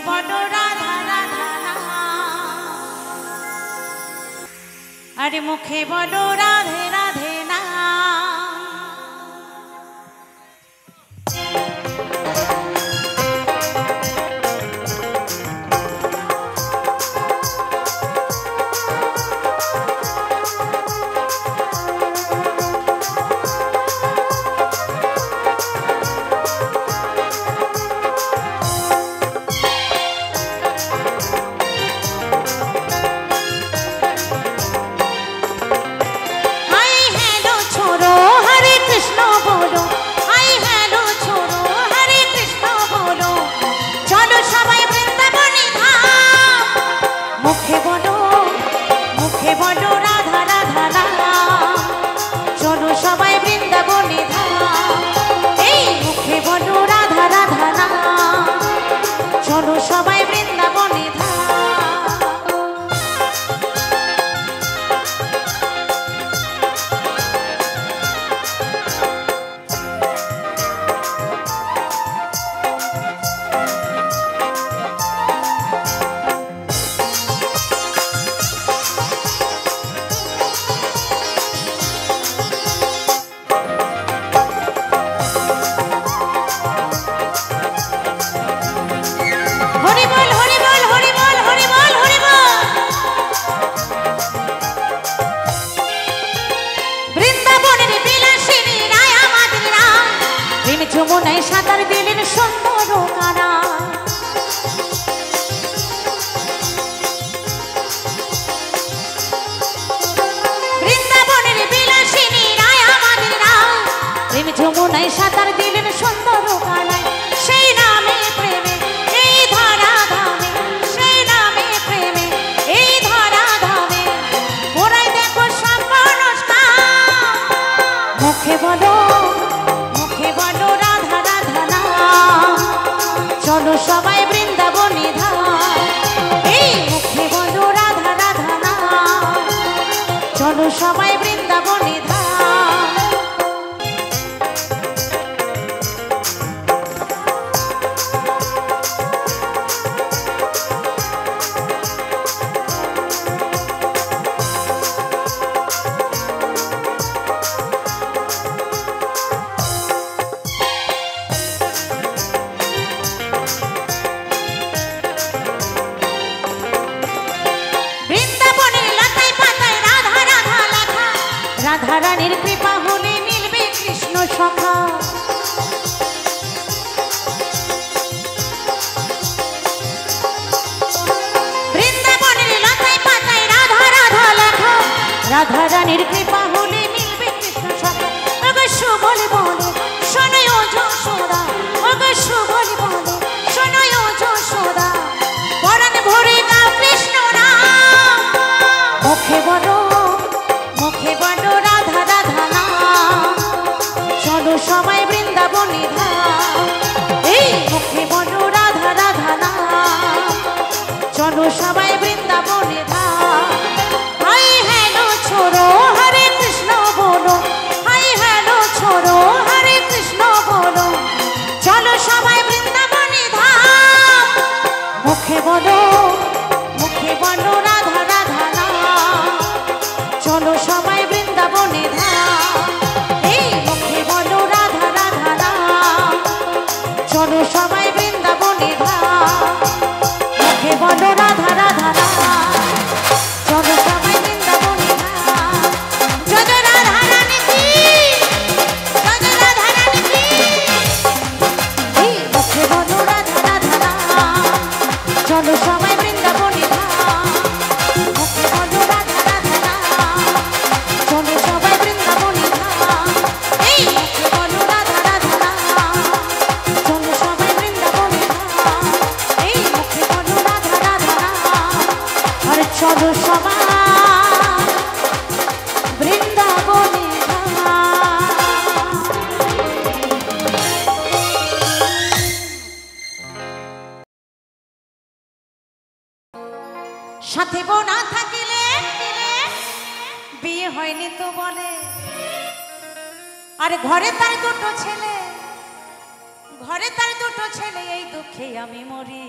বড় রাধা রাধা আরে মুখে বলো রাধে রাধে না যমুনায় সাঁতার দিলেন সুন্দর কারা বৃন্দাবনের বিলাসিনী রায় আমাদের রাম প্রেম যমুনায় সাঁতার দিলেন সুন্দর কারায় সেই নামে প্রেমে এই ধরা ধামে সেই নামে প্রেমে এই ধরা ধামে ওরাই দেখো সব অনুষ্ঠান মুখে বলো চলো সবাই বৃন্দাবনে ধাম এই মুখে বলো রাধা রাধা নাম চলো সবাই বৃন্দাবনে ধাম রাধারানীর কৃপা হলে মিলবে কৃষ্ণ সখা বৃন্দাবনের লতায় পাতায় রাধা রাধা লেখা রাধারানীর কৃপা হলে মিলবে কৃষ্ণ সখা অবশ্য বলে বলে শোনায় যশোদা অবশ্য বলে বলে শোনায় যশোদা পরাণ ভরে গাও কৃষ্ণ নাম মুখে বলো রাধা রাধা নাম চলো সবাই বৃন্দাবনে ধাম এই মুখে বলো রাধা রাধা নাম চলো সবাই বৃন্দাবনে ধাম হাই হ্যালো ছোড়ো হরে কৃষ্ণ বলো হাই হ্যালো ছোড়ো হরে কৃষ্ণ বলো চলো সবাই বৃন্দাবনে ধাম মুখে বলো রাধা রাধা নাম চলো সবাই বৃন্দাবনে ধাম এই মুখে বলো রাধা রাধা নাম চলো সবাই বৃন্দাবনে ধাম মুখে বলো রাধা রাধা নাম চলো সবাই বৃন্দাবনে ধাম জয় জয় রাধা রানী কি জয় জয় রাধা রানী কি এই মুখে বলো রাধা রাধা নাম চলো সবাই বৃন্দাবনে ধাম মুখে বলো রাধা রাধা নাম চলো সবাই বৃন্দাবনে ধাম এই মুখে বলো রাধা রাধা নাম চলো সবাই বৃন্দাবনে ধাম এই মুখে বলো রাধা রাধা নাম আর চলো সবাই বৃন্দাবনে ধাম সাথে বউ না থাকিলে বিয়ে হয়নি তো বলে আর ঘরে তার দুটো ছেলে ঘরে তার দুটো ছেলে, এই দুঃখে আমি মরি।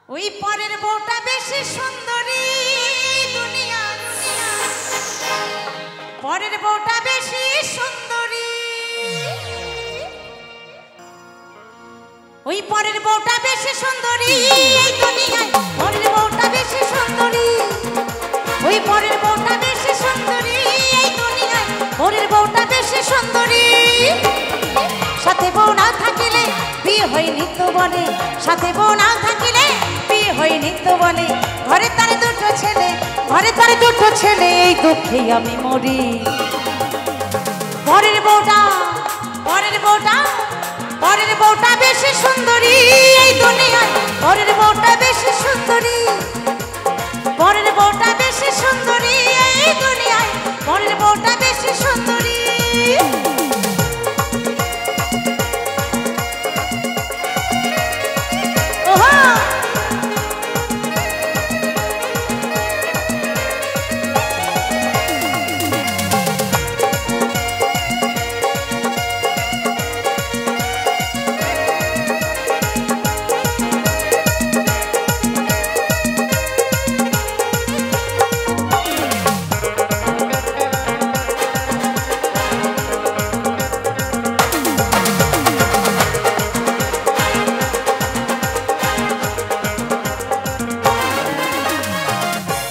ওই পরের বউটা বেশি সুন্দরী দুনিয়া, পরের বউটা বেশি সুন্দরী। ওই পরের বউটা বেশি সুন্দরী এই দুনিয়ায়, পরের বউটা বেশি সুন্দরী। ওই পরের বউটা বেশি সুন্দরী এই দুনিয়ায়, পরের বউটা বেশি সুন্দরী। সাথে বউ না থাকিলে বিয়ে হয়নি তো বলে, সাথে বউ না থাকিলে বিয়ে হয়নি তো বলে। ঘরে তার দুটো ছেলে, ঘরে তার দুটো ছেলে, এই দুঃখে আমি মরি। পরের বউটা, পরের বউটা, পরের বউটা বেশি সুন্দরী এই দুনিয়ায়, পরের বউটা বেশি সুন্দরী। পরের বউটা বেশি সুন্দরী এই দুনিয়ায়, পরের বউটা বেশি সুন্দরী।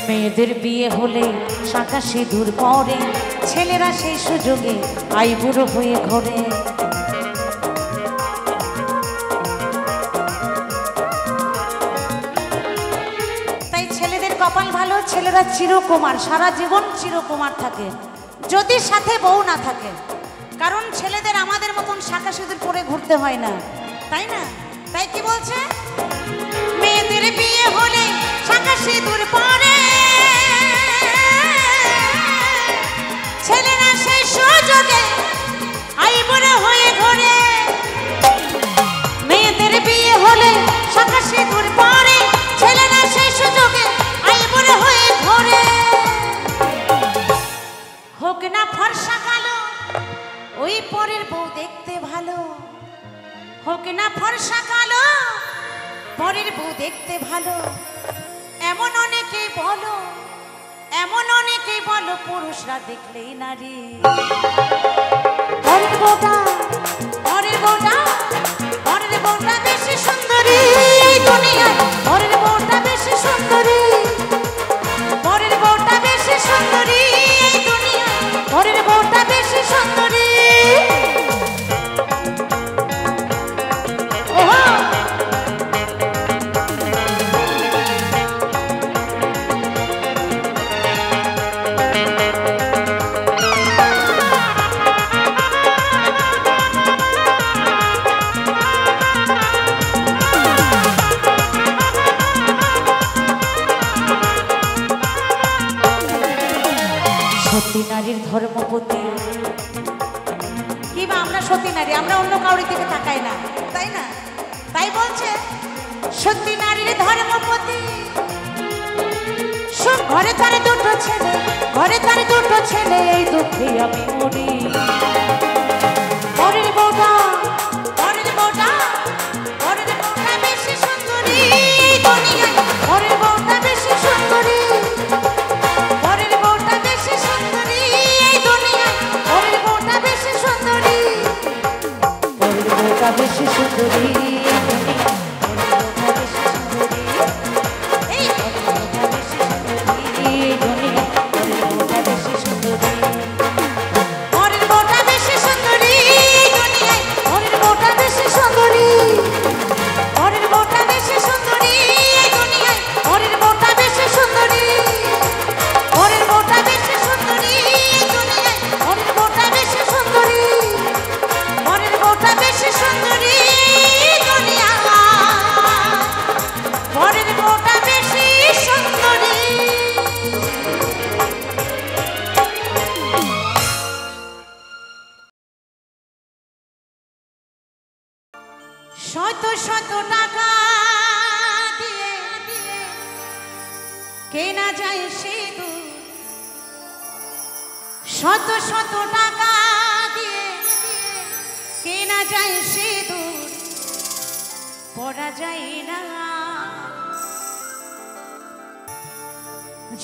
মেয়েদের বিয়ে হলে শাঁখা সিঁদুর পরে, ছেলেরা সেই সুযোগে আইবুড়ো হয়ে ঘরে। তাই ছেলেদের কপাল ভালো, ছেলেরা চিরকুমার, সারা জীবন চিরকুমার থাকে যদি সাথে বউ না থাকে। কারণ ছেলেদের আমাদের মতন শাঁখা সিঁদুর পরে ঘুরতে হয় না, তাই না? তাই কি বলছে, মেয়েদের বিয়ে হলে শাঁখা সিঁদুর পরে, ছেলেরা সেই সুযোগে আইবুড়ো হয়ে ঘরে। মেয়েদের বিয়ে হলে শাঁখা সিঁদুর পরে, ছেলেরা সেই সুযোগে আইবুড়ো হয়ে ঘরে। হোক না ফর্সা কালো, ওই পরের বউ দেখতে ভালো। হোক না ফর্সা কালো, পরের বউ দেখতে ভালো। এমন অনেকেই বলো, এমন অনেকেই বলো, পুরুষরা দেখলেই নারী। পরের বউটা, পরের বউটা, পরের বউটা বেশি সুন্দরী এই দুনিয়ায়, পরের বউটা বেশি সুন্দরী। পরের বউটা বেশি সুন্দরী এই দুনিয়ায়, পরের বউটা বেশি সুন্দরী। সতী নারীর ধর্মপতি, কিংবা আমরা সতী নারী, আমরা অন্য কাউরি দিকে তাকাই না, তাই না? তাই বলছে সতী নারীর ধর্মপতি। ঘরে তার দুটো ছেলে, ঘরে তার দুটো ছেলে, এই দুঃখে আমি মরি। পরের বউটা, পরের বউটা, পরের বউটা বেশি সুন্দরী এই দুনিয়ায়, পরের বউটা বেশি সুন্দরী। পরের বউটা বেশি সুন্দরী এই দুনিয়ায়, পরের বউটা বেশি সুন্দরী। পরের বউটা বেশি সুন্দরী শত শত টাকা দিয়ে কেনা যায় সিঁদুর, শত শত টাকা দিয়ে কেনা যায় সিঁদুর পরা যায় না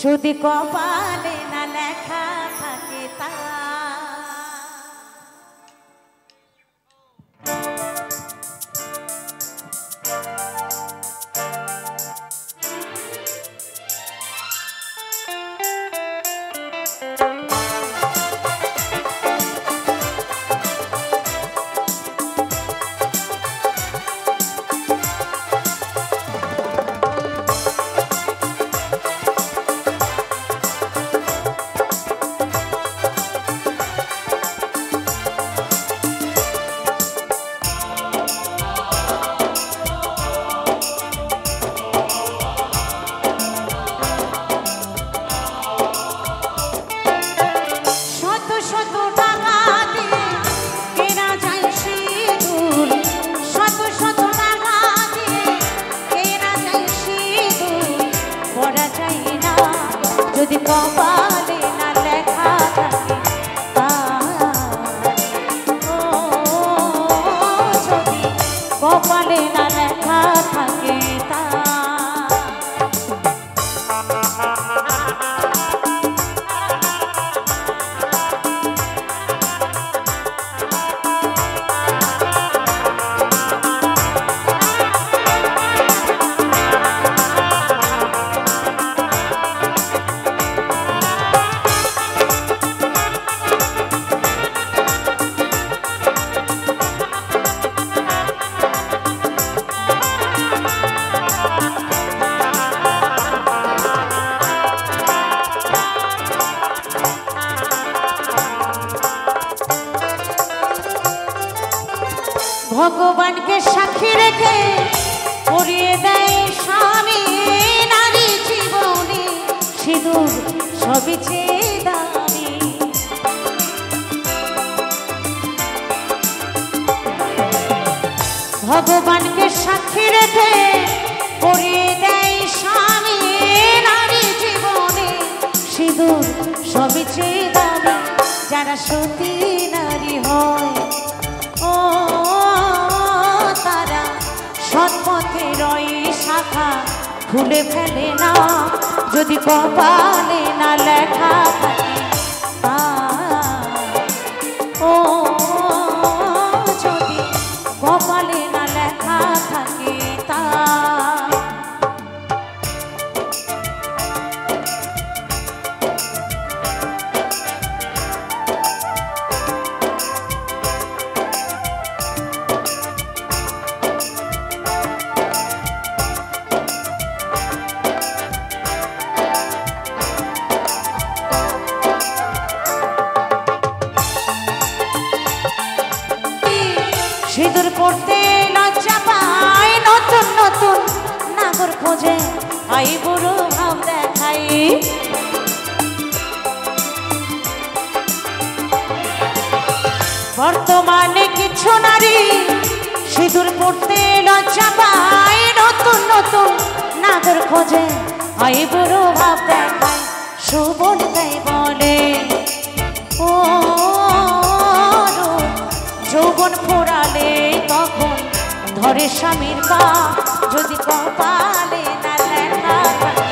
যদি কপালে না লেখা থাকে তা যদি কপালে না লেখা থাকে যদি কপালে না লেখা থাকে তা ভগবানকে সাক্ষী রেখে পরিয়ে দেয় স্বামী নারী জীবনে সিঁদুর সবই চেয়ে দামি ভগবানকে সাক্ষী রেখে পরিয়ে দেয় স্বামী নারী জীবনে সিঁদুর সবই চেয়ে দামি যারা সতী নারী হয় ও তারা সৎপথের ওই শাখা খুলে ফেলে না যদি কপালে না লেখা থাকে ও যদি কপালে না লেখা থাকে তা সিঁদুর পড়তে লজ্জা পায় নতুন নতুন নাগর খোঁজে আই বুড়ো ভাব দেখাই বর্তমানে কিছু নারী সিঁদুর পড়তে লজ্জা পায় নতুন নতুন নাগর খোঁজে আই বুড়ো ভাব দেখায় সুবল তাই বলে ও যৌবন ফোরালে তখন ধরে স্বামীর পা যদি কপালে না লেখা থাকে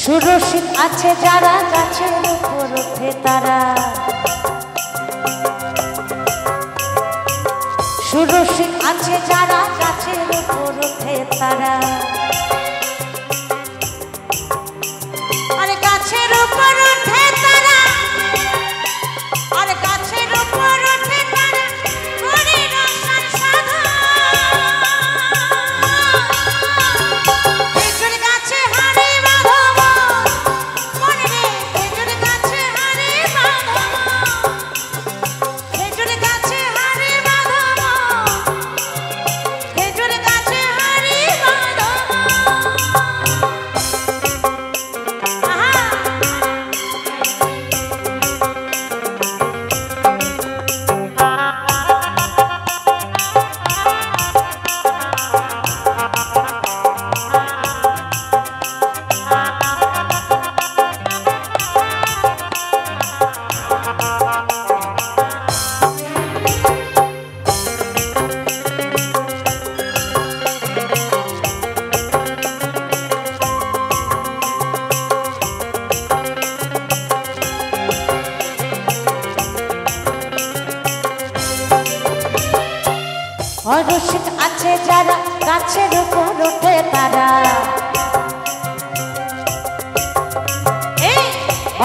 সুরসিক আছে যারা গাছের উপর ওঠে তারা সুরসিক আছে যারা গাছের উপর ওঠে তারা আরে গাছের উপর ওঠে তারা অরসিক আছে যারা গাছের উপর ওঠে তারা, এই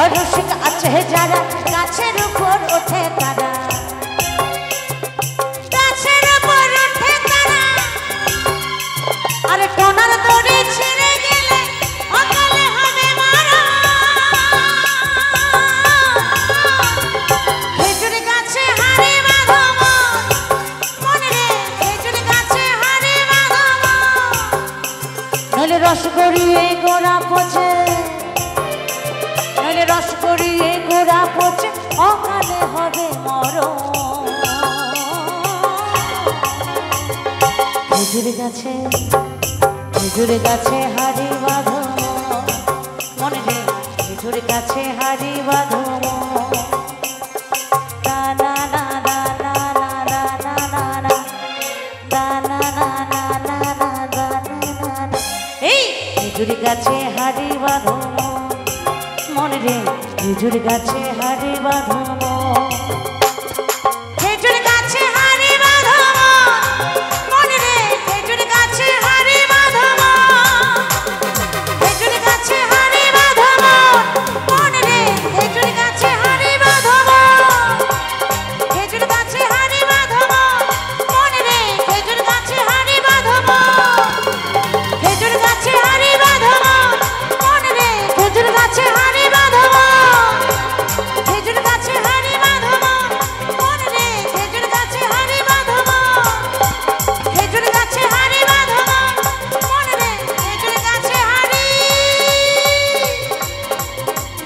অরসিক আছে যারা গাছের উপর ওঠে তারা, গাছের উপর ওঠে তারা। আরে টোনার দড়ি ছিঁড়ে গেলে অকালে হবে মারা। খেজুর গাছে হাড়ি বাঁধো মনে রে, খেজুর গাছে হাড়ি বাঁধো, নইলে রস গড়িয়ে গোড়া পচে, নইলে রস গড়িয়ে গোড়া পচে অকালে হবে মরণ। খেজুর গাছে, খেজুর গাছে হাড়ি বাঁধো মনে রে, খেজুর গাছে হাড়ি বাঁধো। খেজুর গাছে হাড়ি বাঁধো মনে রে, খেজুর গাছে হাড়ি বাঁধো, খেজুর গাছে হাড়ি বাঁধো মনে রে, খেজুর গাছে হাড়ি বাঁধো, খেজুর গাছে হাড়ি বাঁধো মনে রে, খেজুর গাছে হাড়ি বাঁধো, খেজুর গাছে হাড়ি বাঁধো মনে রে, খেজুর গাছে হাড়ি বাঁধো, খেজুর গাছে হাড়ি বাঁধো মনে রে, খেজুর গাছে হাড়ি বাঁধো, খেজুর গাছে হাড়ি বাঁধো মনে রে, খেজুর গাছে হাড়ি বাঁধো, খেজুর গাছে হাড়ি বাঁধো মনে রে, খেজুর গাছে হাড়ি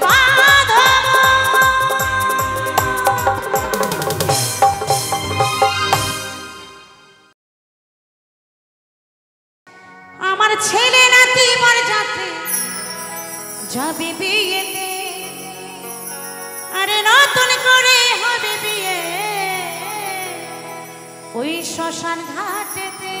বাঁধো। আমার ছেলে নাতি বরযাত্রী যাবে বিয়েতে, আরে নতুন করে হবে বিয়ে ওই শ্মশান ঘাটেতে।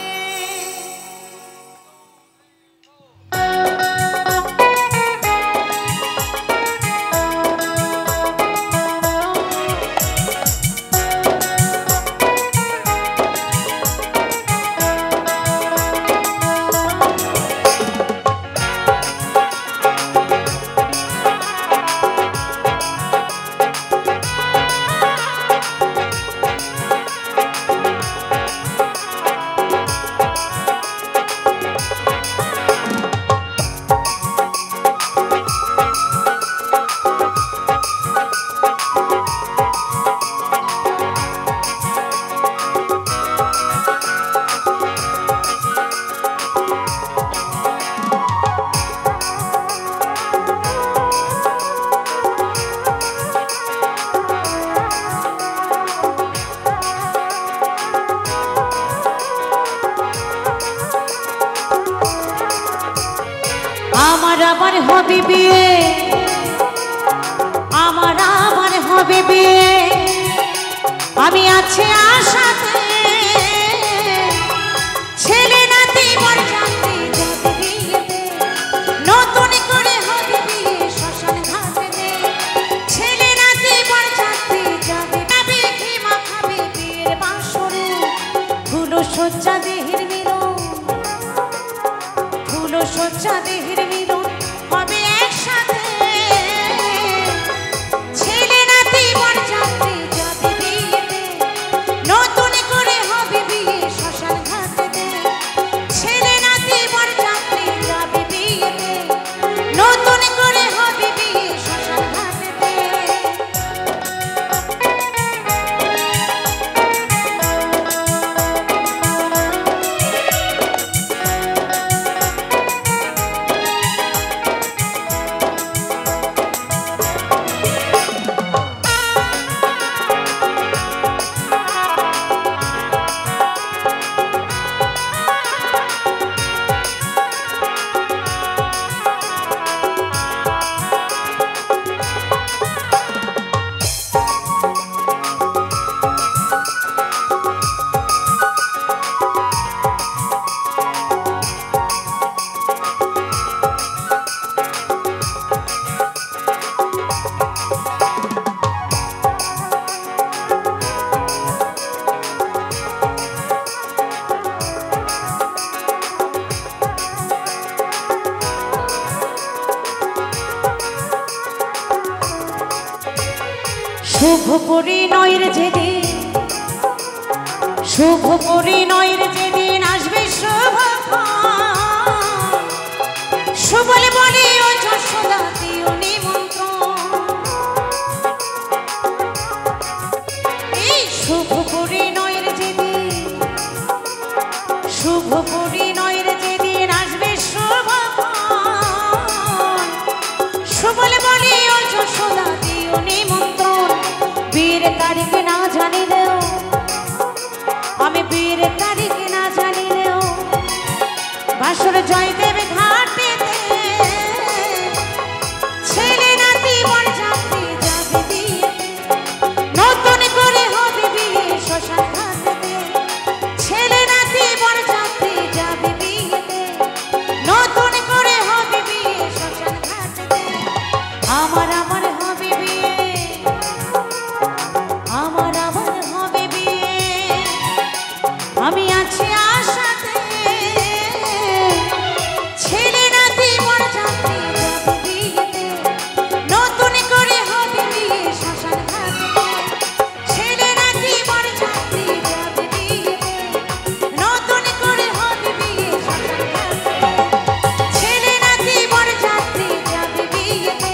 আমার আবার হবে বিয়ে, আমার আবার হবে বিয়ে, আমি আছি আশাতে। ছেলে নাতি বরযাত্রী যাবে বিয়েতে, নতুন করে হবে বিয়ে শ্মশান ঘাটেতে। ছেলে নাতি বরযাত্রী যাবে বিয়ে, মাখাবে বিয়ের বাসরে, ধুলো সজ্জা দেহের মিলন, ধুলো সজ্জা দেহের মিলন হবে একসাথে। ছেলে নাতি বরযাত্রী যাবে বিয়েতে, নতুন করে হবে বিয়ে শ্মশান ঘাটেতে। ছেলে নাতি বরযাত্রী যাবে বিয়েতে, নতুন করে হবে বিয়ে শ্মশান ঘাটেতে। পরিণয়ের যেদিন, শুভ পরিণয়ের যেদিন আসবে শুভ সুবলে বলে ও যশোদা দিও নিমন্ত্রণ। এই শুভ পরিণয়ের যেদিন, শুভ পরিণয়ের যেদিন আসবে শুভ সুবলে বলে ও যশোদা দিও নিমন্ত্রণ। বীর তারিখ না জানিলেও, আমি বীর তারিখ না জানিলেও বাসর জয়দেব ঘাটেতে ছেলে নাতি বরযাত্রী যাবে বিয়েতে, নতুন করে হবে বিয়ে শ্মশান ঘাটেতে। ছেলে নাতি বরযাত্রী যাবে বিয়েতে, নতুন করে হবে বিয়ে শ্মশান ঘাটেতে। আমার আমার হবে বিয়ে, আমার আমার হবে বিয়ে, আমি আছি আশাতে। ছেলে নাতি বরযাত্রী যাবে বিয়েতে, নতুন করে হবে বিয়ে শ্মশান ঘাটেতে। ছেলে নাতি বরযাত্রী যাবে বিয়েতে, নতুন করে হবে বিয়ে শ্মশান ঘাটেতে। ছেলে নাতি বরযাত্রী যাবে বিয়েতে,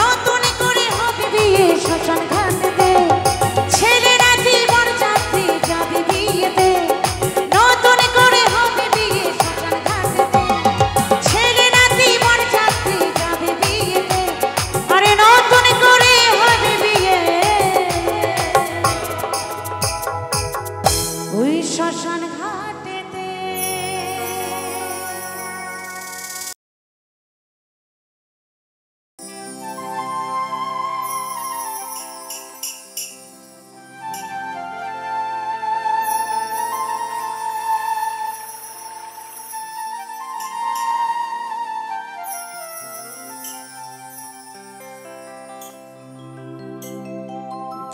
নতুন করে হবে বিয়ে শ্মশান ঘাটেতে। ছেলে নাতি বরযাত্রী যাবে বিয়েতে, নতুন করে হবে বিয়ে শ্মশান ঘাটেতে। ছেলে নাতি বরযাত্রী যাবে বিয়েতে, আরে নতুন করে হবে বিয়ে ওই শ্মশান ঘাটেতে।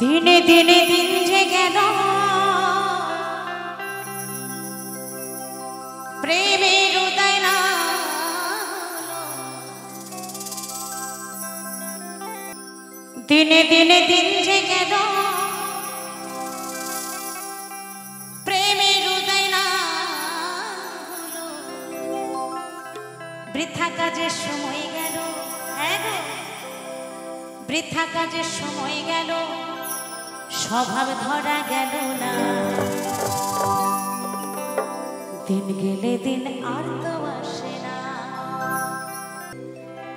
দিনে দিনে দিন যে গেল প্রেমের উদয় না, দিনে দিনে দিন যে গেল প্রেমের উদয় না, বৃথা কাজের সময় গেল। হ্যাঁ গো, বৃথা কাজের সময় গেল, স্বভাব ধরা গেল না। দিন গেলে দিন আর তো আসে না।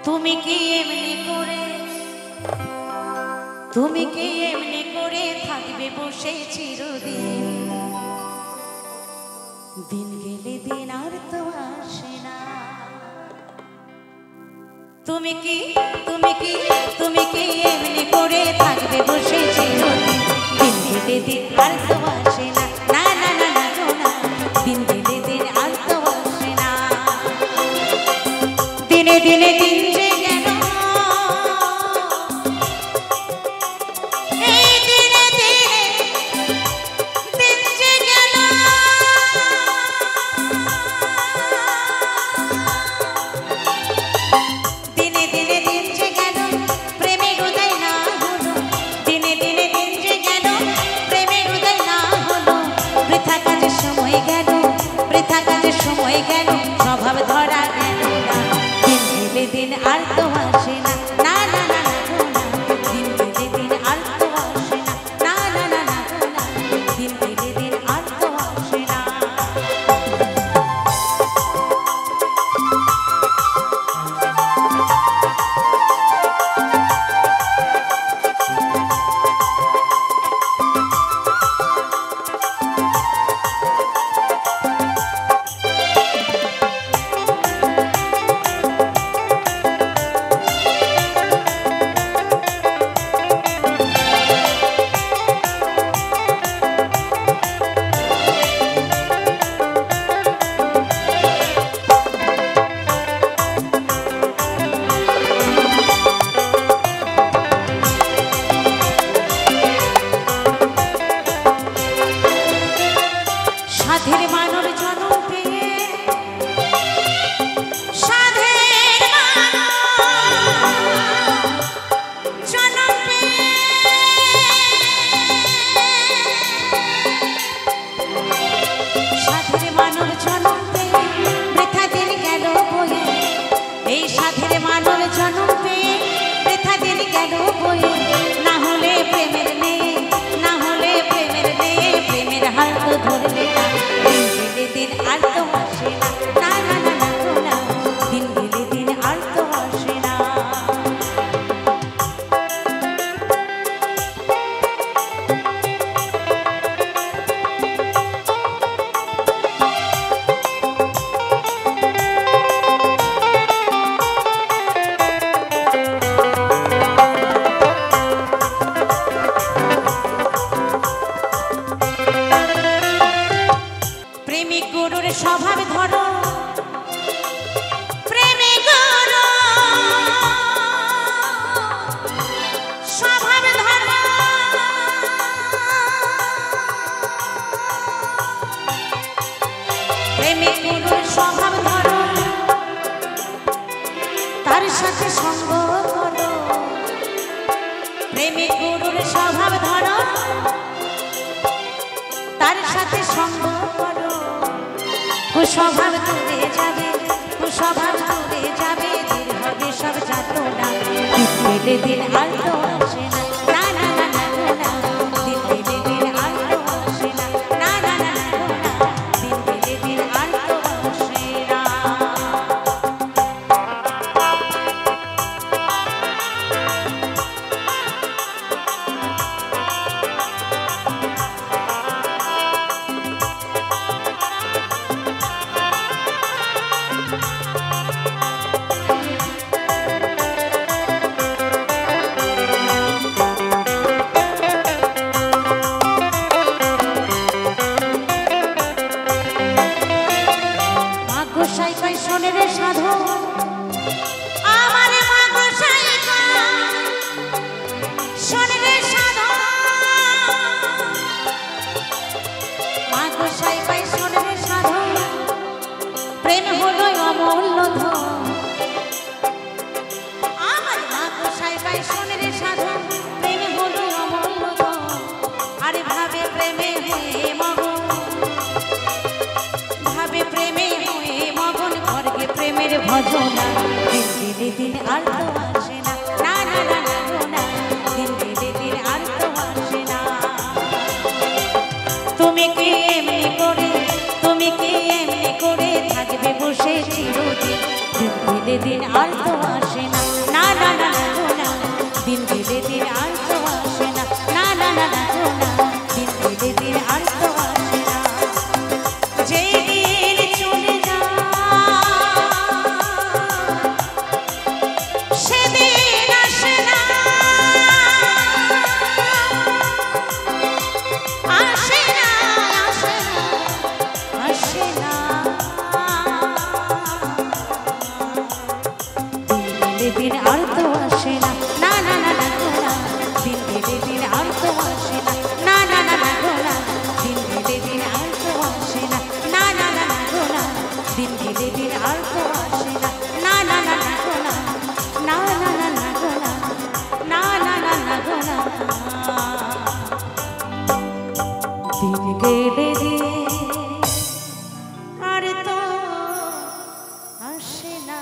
তুমি কি এমনি করে, তুমি কি এমনি করে থাকবে বসে চিরদিন? দিন গেলে দিন আর তো আসে না। তুমি কি, তুমি কি, তুমি কি এমনি করে থাকবে বসে চিরদিন? দিন গেলে দিন আর তো আসে না। না না না না গো না, দিন গেলে দিন আর তো আসে না। দিনে দিনে দিন যে গেল, এই দিনে দিনে দিন যে গেল, দিনে দিনে দিন যে গেল প্রেমের উদয় না হলো। দিনে দিনে দিন যে গেল প্রেমের উদয় না হলো, বৃথা কাজের সময় গেল, বৃথা কাজের সময় গেল, স্বভাব ধরা গেল না। দিন গেলে দিন আর তো আসে না। না না না না গো না, দিন গেলে দিন আর তো আসে না। না না না না গো না, দিন গেলে দিন আর তো আসে না। সাধের মানর জনম পেয়ে, সাধের মানর জনম পেয়ে আসে না, দিন গেলে দিন আর তো আসে না, না না না না গো না, দিন গেলে দিন আর তো আসে না। প্রেমিক গুরুর স্বভাব ধরো, প্রেমিক গুরু স্বভাব ধরো, প্রেমিক গুরুর স্বভাব ধরো, তার সাথে সঙ্গ করো, প্রেমিক গুরুর স্বভাব ধরো, তার সাথে সঙ্গ করো, কুস্বভাব দূরে যাবে, কুস্বভাব দূরে যাবে, দূর হবে সব যাতনা, দিন গেলে দিন আর তো আসে না, না না না না গো না, দিন গেলে দিন আর তো আসে না, না না না না গো না, দিন গেলে দিন আর তো আসে না। গোসাই কয় শোনে রে সাধু, আমারে মা গোসাই কয় শোনে রে সাধু, মা গোসাই কয় শোনে রে সাধু, প্রেম হলো অমূল্য ধন, আমার মা গোসাই কয় শোনে রে সাধু, প্রেম হলো অমূল্য ধন, আরে ভাবে প্রেমে হয়ে মগন, ভাবে প্রেমে হয়ে মগন, ঘরকে প্রেমের ভজনা, দিন গেলে দিন আর তো আসে না, না না না না গো না, দিন গেলে দিন আর তো আসে না। তুমি কি এমনি করে, তুমি কি এমনি করে থাকবে বসে চিরদিন, দিন গেলে দিন আর তো আসে না, না না না না গো না, দিন গেলে দিন আর তো আসে না, না না না না গো না, দিন গেলে দিন আর তো আসে না। যেদিন চলে যায় সেদিন আসে না, আসে না, আসে না, আসে না, দিন গেলে দিন আর তো আসে না, না না না না গো না, দিন গেলে দিন আর তো আসে না, না না না না গো না, দিন গেলে দিন আর তো আসে না, না না না না গো না, দিন গেলে দিন আর তো আসে না, না না না না গো না, না না না না গো না, না না না না গো না, দিন গেলে দিন আর তো আসে না।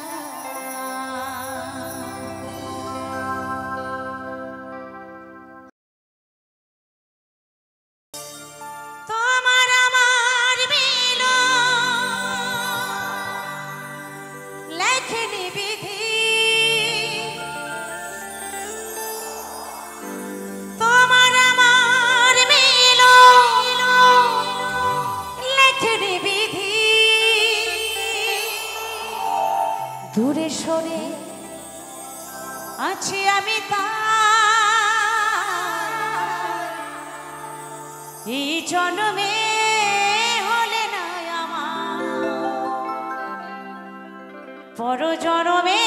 তোমার আমার মিলন লেখেনি বিধি, তোমার আমার মিলন লেখেনি বিধি, দূরে সরে আছি আমি এই জন্মে হলে না আমার, পর জন্মে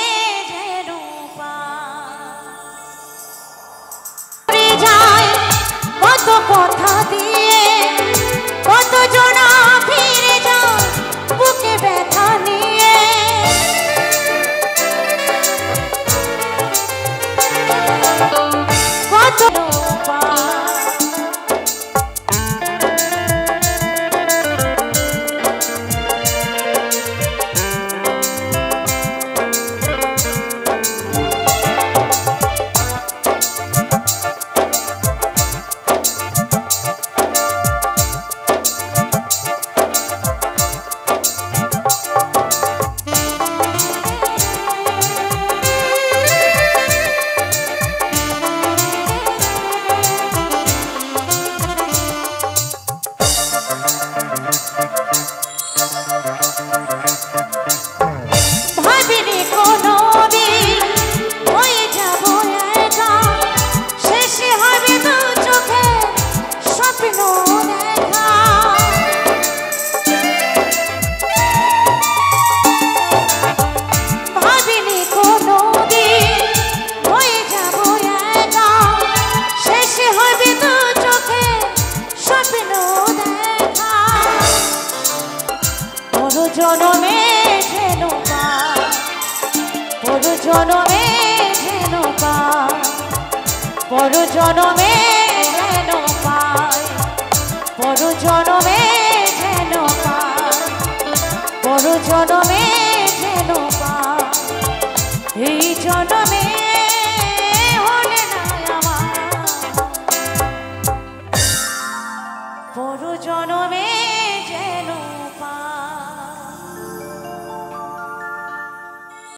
যেন যায়, কত কথা দিয়ে কত জনা ফিরে যায় বুকে ব্যথা নিয়ে, কত জনমে যেন পাই, পর জনমে যেন পাই, পর জনমে যেন পাই, পর জনমে যেন পাই, পর জনমে যেন পাই, এই জনমে